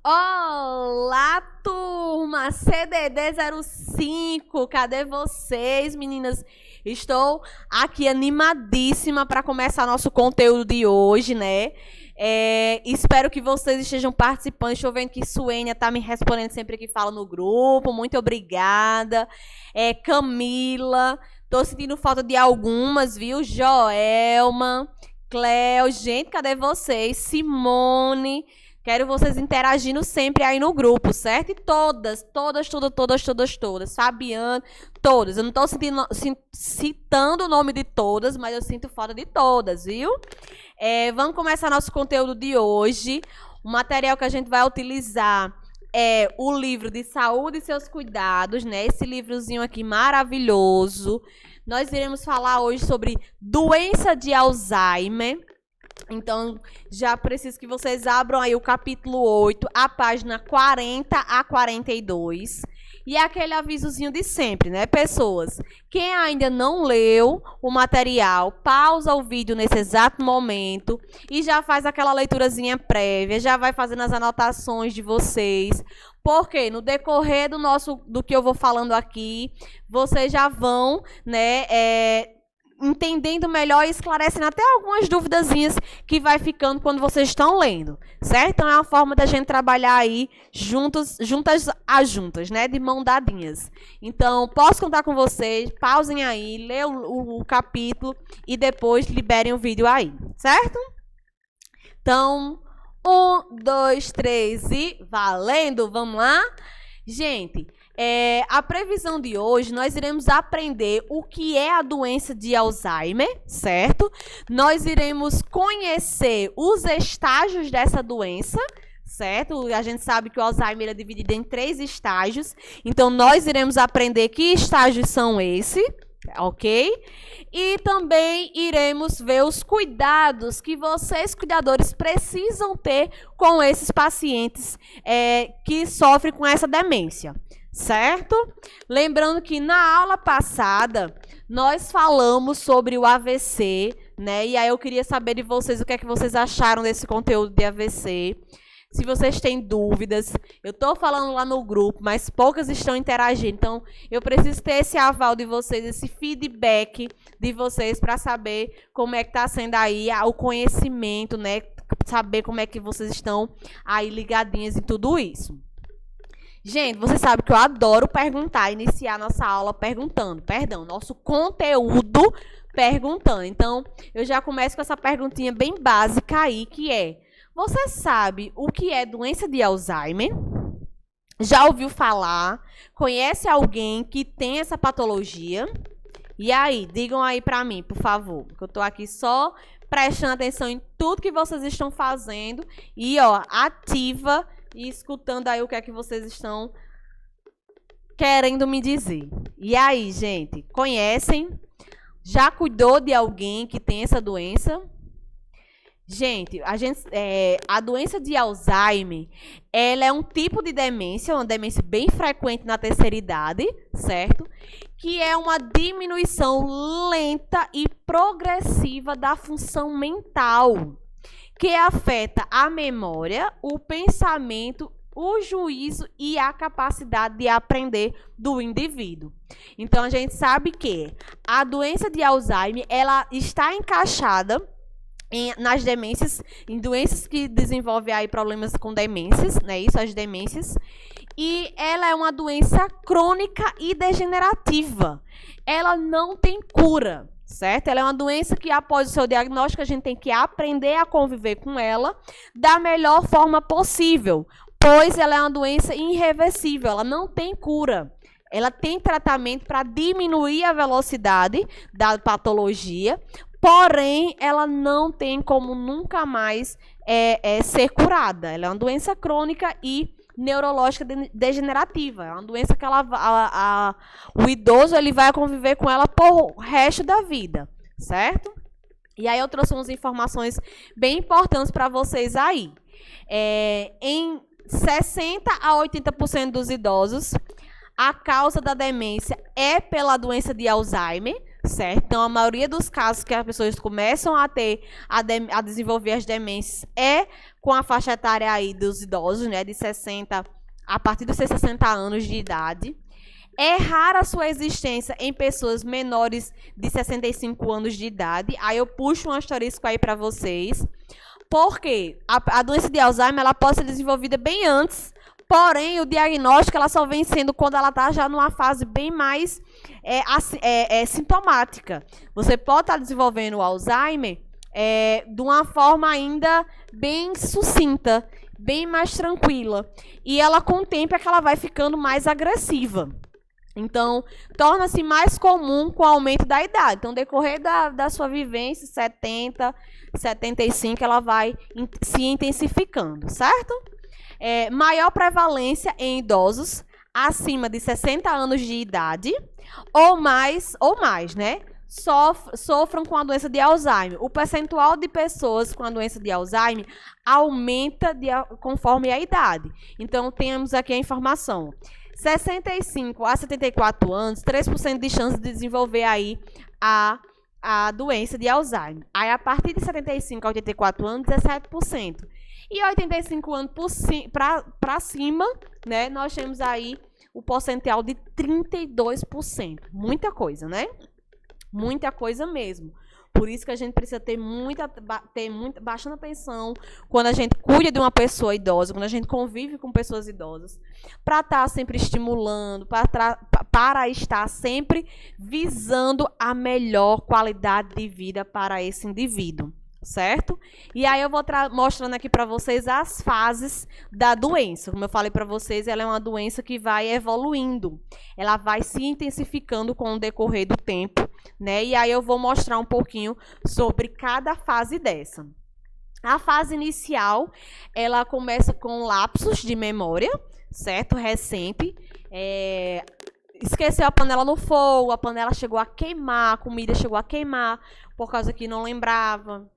Olá, turma! CDD 05, cadê vocês, meninas? Estou aqui animadíssima para começar nosso conteúdo de hoje, né? Espero que vocês estejam participando. Estou vendo que Suênia está me respondendo sempre que fala no grupo. Muito obrigada. Camila, estou sentindo falta de algumas, viu? Joelma, Cleo, gente, cadê vocês? Simone... Quero vocês interagindo sempre aí no grupo, certo? E todas. Fabiana, todas. Eu não estou citando o nome de todas, mas eu sinto falta de todas, viu? Vamos começar nosso conteúdo de hoje. O material que a gente vai utilizar é o livro de Saúde e Seus Cuidados, né? Esse livrozinho aqui maravilhoso. Nós iremos falar hoje sobre doença de Alzheimer. Então, já preciso que vocês abram aí o capítulo 8, a página 40 a 42. E aquele avisozinho de sempre, né, pessoas? Quem ainda não leu o material, pausa o vídeo nesse exato momento e já faz aquela leiturazinha prévia, já vai fazendo as anotações de vocês. Porque no decorrer do que eu vou falando aqui, vocês já vão, né, entendendo melhor e esclarecendo até algumas duvidazinhas que vai ficando quando vocês estão lendo, certo? Então, é uma forma da gente trabalhar aí juntas a juntas, né? De mão dadinhas. Então, posso contar com vocês, pausem aí, leiam o capítulo e depois liberem o vídeo aí, certo? Então, 1, 2, 3 e valendo! Vamos lá? Gente... a previsão de hoje, nós iremos aprender o que é a doença de Alzheimer, certo? Nós iremos conhecer os estágios dessa doença, certo? A gente sabe que o Alzheimer é dividido em 3 estágios, então nós iremos aprender que estágios são esses, ok? E também iremos ver os cuidados que vocês, cuidadores, precisam ter com esses pacientes que sofrem com essa demência. Certo? Lembrando que na aula passada nós falamos sobre o AVC, né? E aí eu queria saber de vocês o que é que vocês acharam desse conteúdo de AVC. Se vocês têm dúvidas, eu estou falando lá no grupo, mas poucas estão interagindo. Então, eu preciso ter esse aval de vocês, esse feedback de vocês para saber como é que está sendo aí o conhecimento, né? Saber como é que vocês estão aí ligadinhas em tudo isso. Gente, você sabe que eu adoro perguntar, iniciar nossa aula nosso conteúdo perguntando. Então, eu já começo com essa perguntinha bem básica aí, que é: você sabe o que é doença de Alzheimer? Já ouviu falar? Conhece alguém que tem essa patologia? E aí, digam aí pra mim, por favor, que eu tô aqui só prestando atenção em tudo que vocês estão fazendo e, ó, ativa e escutando aí o que é que vocês estão querendo me dizer. E aí, gente, conhecem? Já cuidou de alguém que tem essa doença? Gente, a doença de Alzheimer, ela é um tipo de demência, uma demência bem frequente na terceira idade, certo? Que é uma diminuição lenta e progressiva da função mental, que afeta a memória, o pensamento, o juízo e a capacidade de aprender do indivíduo. Então, a gente sabe que a doença de Alzheimer, ela está encaixada nas demências, em doenças que desenvolvem aí problemas com demências, né? Isso, as demências. E ela é uma doença crônica e degenerativa. Ela não tem cura. Certo? Ela é uma doença que, após o seu diagnóstico, a gente tem que aprender a conviver com ela da melhor forma possível, pois ela é uma doença irreversível, ela não tem cura. Ela tem tratamento para diminuir a velocidade da patologia, porém, ela não tem como nunca mais ser curada. Ela é uma doença crônica e neurológica degenerativa. É uma doença que o idoso ele vai conviver com ela por resto da vida, certo? E aí eu trouxe umas informações bem importantes para vocês aí. Em 60% a 80% dos idosos, a causa da demência é pela doença de Alzheimer, certo? Então, a maioria dos casos que as pessoas começam a desenvolver as demências é com a faixa etária aí dos idosos, né, de 60, a partir dos 60 anos de idade. É rara a sua existência em pessoas menores de 65 anos de idade. Aí eu puxo um asterisco aí para vocês. Porque a doença de Alzheimer ela pode ser desenvolvida bem antes, porém o diagnóstico ela só vem sendo quando ela está já numa fase bem mais sintomática. Você pode estar desenvolvendo o Alzheimer de uma forma ainda bem sucinta, bem mais tranquila. E ela, com o tempo, é que ela vai ficando mais agressiva. Então, torna-se mais comum com o aumento da idade. Então, decorrer da sua vivência, 70, 75, ela vai se intensificando, certo? Maior prevalência em idosos acima de 60 anos de idade ou mais, né? Sofram com a doença de Alzheimer. O percentual de pessoas com a doença de Alzheimer aumenta conforme a idade. Então, temos aqui a informação. 65 a 74 anos, 3% de chance de desenvolver aí a doença de Alzheimer. Aí, a partir de 75 a 84 anos, 17%. E 85 anos para cima, né, nós temos aí o percentual de 32%. Muita coisa, né? Muita coisa mesmo. Por isso que a gente precisa ter bastante atenção quando a gente cuida de uma pessoa idosa, quando a gente convive com pessoas idosas, para estar sempre estimulando, para estar sempre visando a melhor qualidade de vida para esse indivíduo, certo? E aí eu vou mostrando aqui para vocês as fases da doença. Como eu falei para vocês, ela é uma doença que vai evoluindo, ela vai se intensificando com o decorrer do tempo, né? E aí eu vou mostrar um pouquinho sobre cada fase dessa. A fase inicial, ela começa com lapsos de memória, certo? Recente. Esqueceu a panela no fogo, a panela chegou a queimar, a comida chegou a queimar, por causa que não lembrava.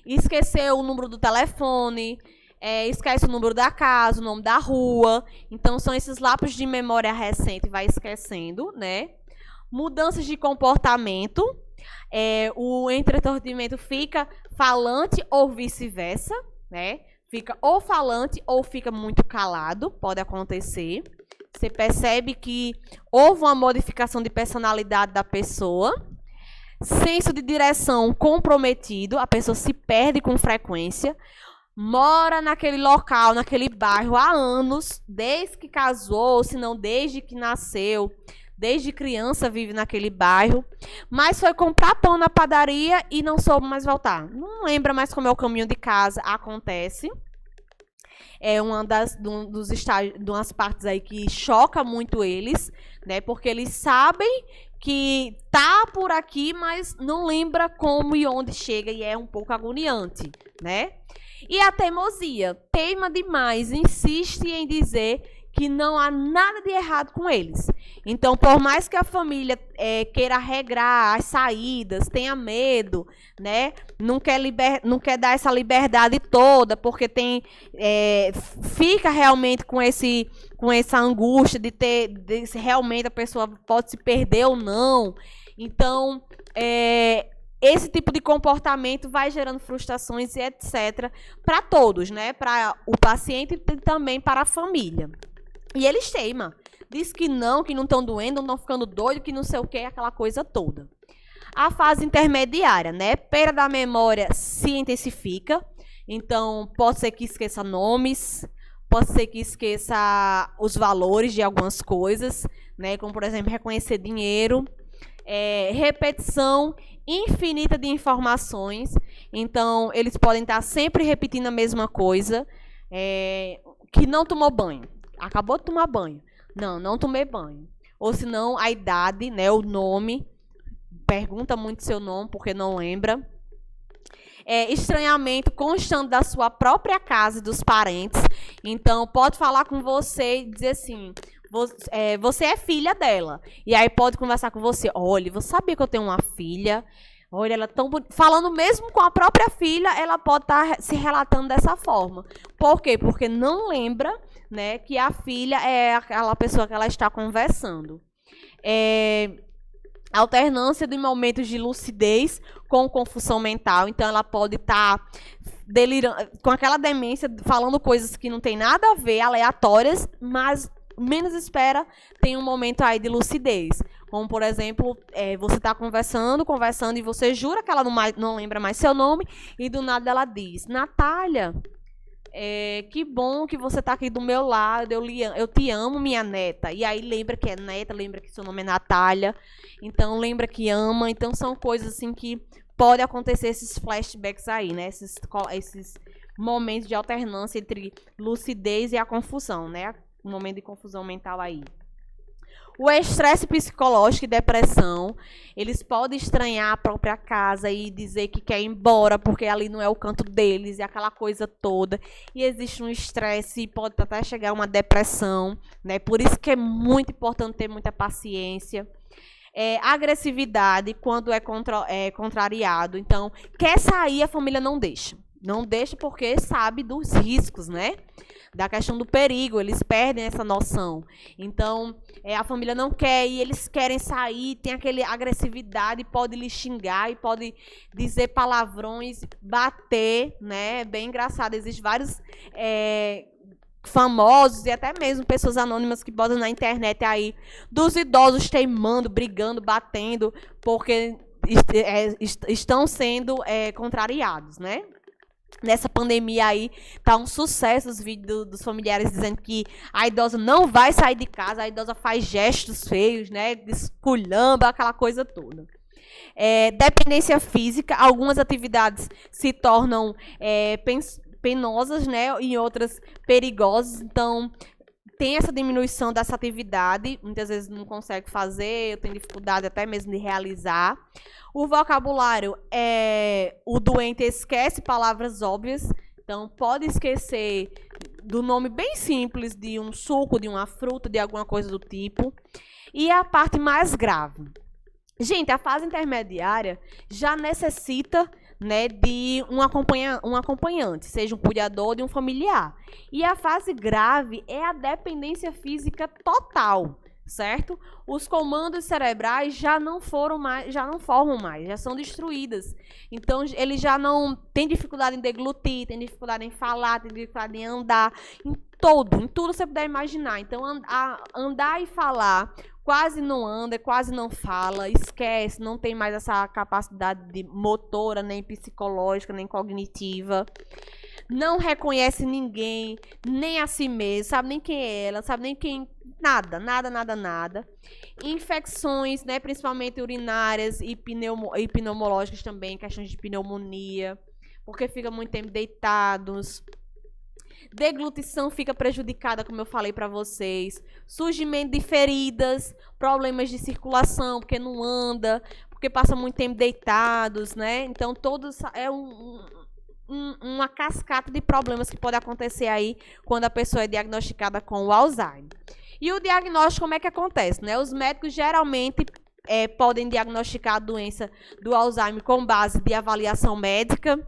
Esqueceu o número do telefone, esquece o número da casa, o nome da rua. Então, são esses lapsos de memória recente, vai esquecendo, né? Mudanças de comportamento, o entretenimento fica falante ou vice-versa, né? Fica ou falante ou fica muito calado, pode acontecer. Você percebe que houve uma modificação de personalidade da pessoa. Senso de direção comprometido, a pessoa se perde com frequência. Mora naquele local, naquele bairro há anos, desde que casou, se não desde que nasceu. Desde criança vive naquele bairro, mas foi comprar pão na padaria e não soube mais voltar. Não lembra mais como é o caminho de casa, acontece. É uma dos estágios, de umas partes aí que choca muito eles, né? Porque eles sabem que tá por aqui, mas não lembra como e onde chega e é um pouco agoniante, né? E a teimosia, teima demais, insiste em dizer que não há nada de errado com eles. Então, por mais que a família queira regrar as saídas, tenha medo, né? Não quer dar essa liberdade toda, porque fica realmente com essa angústia de se realmente a pessoa pode se perder ou não. Então, esse tipo de comportamento vai gerando frustrações e etc. para todos, né? Para o paciente e também para a família. E eles teimam. Diz que não estão doendo, não estão ficando doidos, que não sei o que, aquela coisa toda. A fase intermediária, né? Perda da memória se intensifica. Então, pode ser que esqueça nomes, pode ser que esqueça os valores de algumas coisas, né? Como, por exemplo, reconhecer dinheiro. Repetição infinita de informações. Então, eles podem estar sempre repetindo a mesma coisa. Que não tomou banho. Acabou de tomar banho. Não tomei banho. Ou se não, a idade, né, o nome. Pergunta muito seu nome, porque não lembra. Estranhamento constante da sua própria casa e dos parentes. Então, pode falar com você e dizer assim, você é filha dela. E aí pode conversar com você. Olha, você sabia que eu tenho uma filha? Olha, ela é tão bonita. Falando mesmo com a própria filha, ela pode estar se relatando dessa forma. Por quê? Porque não lembra, né, que a filha é aquela pessoa que ela está conversando. alternância de momentos de lucidez com confusão mental. Então, ela pode estar delirando, com aquela demência, falando coisas que não tem nada a ver, aleatórias, mas menos espera, tem um momento aí de lucidez. Como, por exemplo, você está conversando, e você jura que ela não lembra mais seu nome, e do nada ela diz, Natália, que bom que você está aqui do meu lado, eu te amo, minha neta. E aí lembra que é neta, lembra que seu nome é Natália, então lembra que ama. Então são coisas assim que pode acontecer, esses flashbacks aí, né? Esses momentos de alternância entre lucidez e a confusão, né? Um momento de confusão mental aí. O estresse psicológico e depressão, eles podem estranhar a própria casa e dizer que quer ir embora porque ali não é o canto deles e aquela coisa toda. E existe um estresse e pode até chegar a uma depressão, né? Por isso que é muito importante ter muita paciência. Agressividade, quando é contrariado. Então, quer sair, a família não deixa. Não deixa porque sabe dos riscos, né? Da questão do perigo, eles perdem essa noção. Então, a família não quer e eles querem sair, tem aquela agressividade, pode lhe xingar e pode dizer palavrões, bater, né? Bem engraçado, existem vários famosos e até mesmo pessoas anônimas que botam na internet aí dos idosos teimando, brigando, batendo, porque estão sendo contrariados, né? Nessa pandemia aí, tá um sucesso os vídeos dos familiares dizendo que a idosa não vai sair de casa, a idosa faz gestos feios, né? Esculhamba, aquela coisa toda. Dependência física, algumas atividades se tornam penosas, né? E outras perigosas, então tem essa diminuição dessa atividade, muitas vezes não consegue fazer, tem dificuldade até mesmo de realizar. O vocabulário, o doente esquece palavras óbvias, então pode esquecer do nome bem simples de um suco, de uma fruta, de alguma coisa do tipo. E a parte mais grave. Gente, a fase intermediária já necessita, né, de um acompanhante, seja um cuidador de um familiar. E a fase grave é a dependência física total, certo? Os comandos cerebrais já não formam mais, já são destruídas. Então, ele já não tem dificuldade em deglutir, tem dificuldade em falar, tem dificuldade em andar, em tudo você puder imaginar. Então, andar e falar quase não anda, quase não fala, esquece, não tem mais essa capacidade de motora, nem psicológica, nem cognitiva. Não reconhece ninguém, nem a si mesmo, sabe nem quem é ela, sabe nem quem... Nada. Infecções, né, principalmente urinárias e pneumológicas também, questões de pneumonia, porque fica muito tempo deitados. Deglutição fica prejudicada, como eu falei para vocês. Surgimento de feridas, problemas de circulação, porque não anda, porque passa muito tempo deitados, né? Então, todos uma cascata de problemas que pode acontecer aí quando a pessoa é diagnosticada com o Alzheimer. E o diagnóstico, como é que acontece, né? Os médicos geralmente podem diagnosticar a doença do Alzheimer com base de avaliação médica,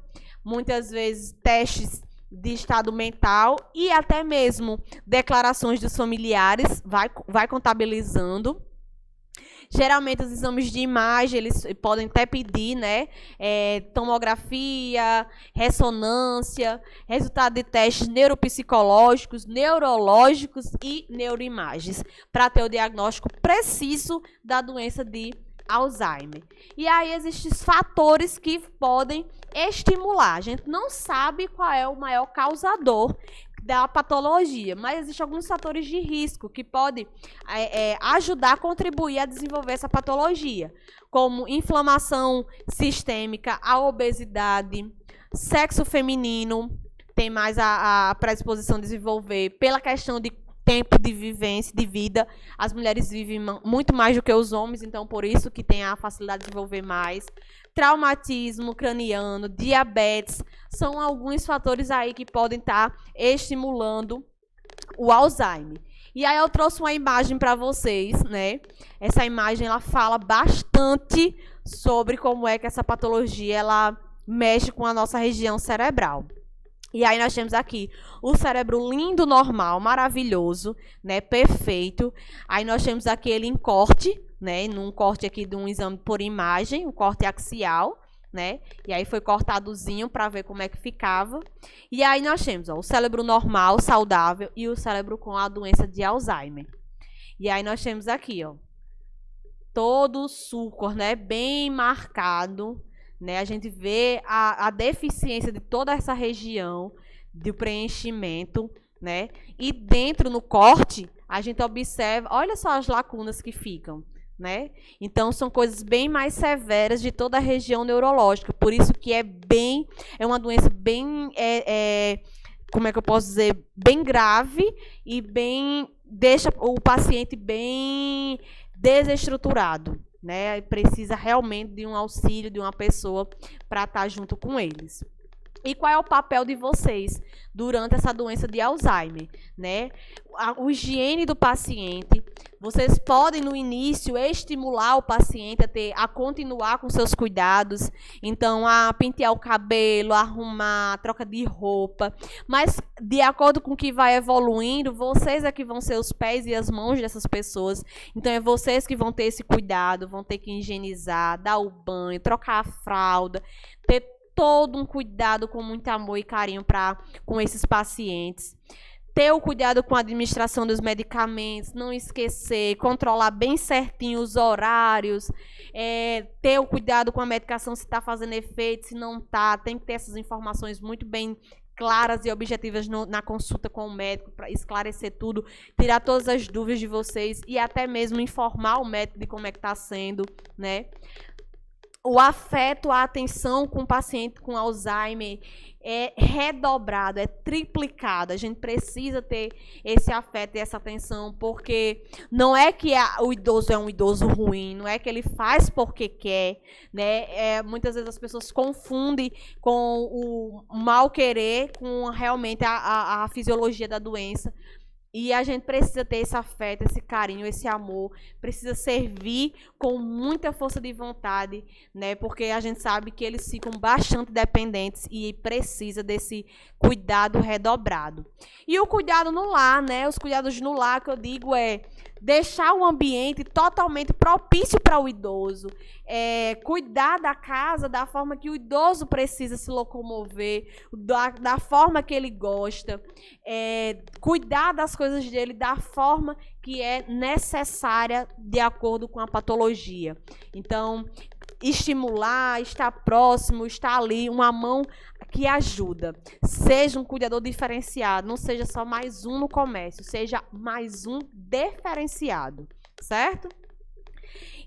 muitas vezes testes de estado mental e até mesmo declarações dos familiares, vai contabilizando. Geralmente, os exames de imagem, eles podem até pedir, né? Tomografia, ressonância, resultado de testes neuropsicológicos, neurológicos e neuroimagens, para ter o diagnóstico preciso da doença de Alzheimer. E aí existem fatores que podem estimular. A gente não sabe qual é o maior causador da patologia, mas existem alguns fatores de risco que podem ajudar a contribuir a desenvolver essa patologia, como inflamação sistêmica, a obesidade, sexo feminino, tem mais a predisposição de desenvolver pela questão de tempo de vivência, de vida. As mulheres vivem muito mais do que os homens, então por isso que tem a facilidade de desenvolver mais. Traumatismo craniano, diabetes, são alguns fatores aí que podem estar estimulando o Alzheimer. E aí eu trouxe uma imagem para vocês, né? Essa imagem, ela fala bastante sobre como é que essa patologia, ela mexe com a nossa região cerebral. E aí nós temos aqui o cérebro lindo, normal, maravilhoso, né, perfeito. Aí nós temos aqui ele em corte, né? Num corte aqui de um exame por imagem, um corte axial, né? E aí foi cortadozinho para ver como é que ficava. E aí nós temos, ó, o cérebro normal, saudável, e o cérebro com a doença de Alzheimer. E aí nós temos aqui, ó, todo o sucor, né? Bem marcado, né? A gente vê a deficiência de toda essa região do preenchimento, né? E dentro no corte, a gente observa, olha só as lacunas que ficam, né? Então, são coisas bem mais severas de toda a região neurológica. Por isso que é uma doença bem, como é que eu posso dizer, bem grave e deixa o paciente bem desestruturado, né? Precisa realmente de um auxílio de uma pessoa para estar junto com eles. E qual é o papel de vocês durante essa doença de Alzheimer, né? A higiene do paciente, vocês podem no início estimular o paciente a continuar com seus cuidados, então a pentear o cabelo, arrumar, troca de roupa, mas de acordo com o que vai evoluindo, vocês é que vão ser os pés e as mãos dessas pessoas, então é vocês que vão ter esse cuidado, vão ter que higienizar, dar o banho, trocar a fralda, ter todo um cuidado com muito amor e carinho com esses pacientes. Ter o cuidado com a administração dos medicamentos, não esquecer, controlar bem certinho os horários, ter o cuidado com a medicação se está fazendo efeito, se não está, tem que ter essas informações muito bem claras e objetivas na consulta com o médico, para esclarecer tudo, tirar todas as dúvidas de vocês e até mesmo informar o médico de como é que está sendo, né? O afeto, a atenção com o paciente com Alzheimer é redobrado, é triplicado. A gente precisa ter esse afeto e essa atenção, porque não é que o idoso é um idoso ruim, não é que ele faz porque quer, né? Muitas vezes as pessoas confundem com o mal querer com realmente a fisiologia da doença. E a gente precisa ter esse afeto, esse carinho, esse amor, precisa servir com muita força de vontade, né? Porque a gente sabe que eles ficam bastante dependentes e precisa desse cuidado redobrado. E o cuidado no lar, né? Os cuidados no lar, que eu digo, é deixar o ambiente totalmente propício para o idoso, cuidar da casa da forma que o idoso precisa se locomover, da forma que ele gosta, cuidar das coisas dele da forma que é necessária de acordo com a patologia. Então, estimular, estar próximo, estar ali, uma mão que ajuda. Seja um cuidador diferenciado, não seja só mais um no comércio, seja mais um diferenciado, certo?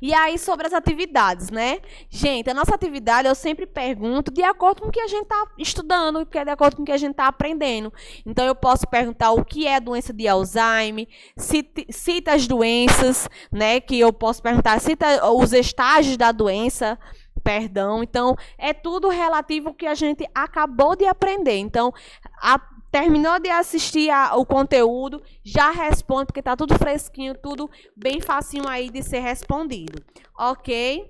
E aí, sobre as atividades, né? Gente, a nossa atividade, eu sempre pergunto de acordo com o que a gente está estudando, de acordo com o que a gente está aprendendo. Então, eu posso perguntar o que é a doença de Alzheimer, cita as doenças, né? Que eu posso perguntar, cita os estágios da doença, perdão. Então, é tudo relativo ao que a gente acabou de aprender. Então, terminou de assistir o conteúdo, já responde, porque está tudo fresquinho, tudo bem facinho aí de ser respondido. Ok?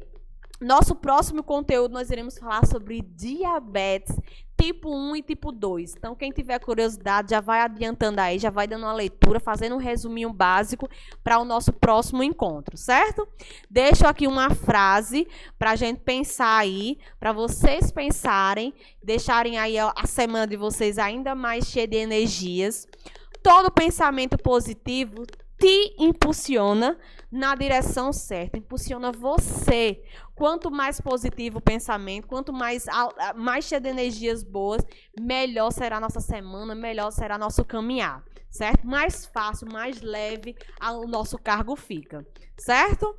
Nosso próximo conteúdo, nós iremos falar sobre diabetes tipo 1 e tipo 2. Então, quem tiver curiosidade, já vai adiantando aí, já vai dando uma leitura, fazendo um resuminho básico para o nosso próximo encontro, certo? Deixo aqui uma frase para a gente pensar aí, para vocês pensarem, deixarem aí a semana de vocês ainda mais cheia de energias. Todo pensamento positivo te impulsiona na direção certa, impulsiona você. Quanto mais positivo o pensamento, quanto mais cheio de energias boas, melhor será a nossa semana, melhor será nosso caminhar, certo? Mais fácil, mais leve o nosso cargo fica, certo?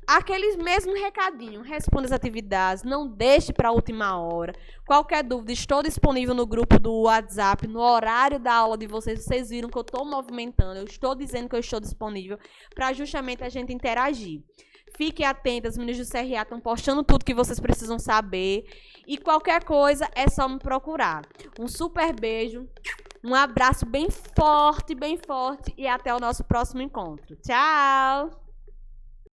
Aqueles mesmo recadinho, responda as atividades, não deixe para a última hora. Qualquer dúvida, estou disponível no grupo do WhatsApp, no horário da aula de vocês. Vocês viram que eu estou movimentando, eu estou dizendo que eu estou disponível para justamente a gente interagir. Fiquem atentos, as meninas do CRA estão postando tudo que vocês precisam saber. E qualquer coisa é só me procurar. Um super beijo, um abraço bem forte e até o nosso próximo encontro. Tchau!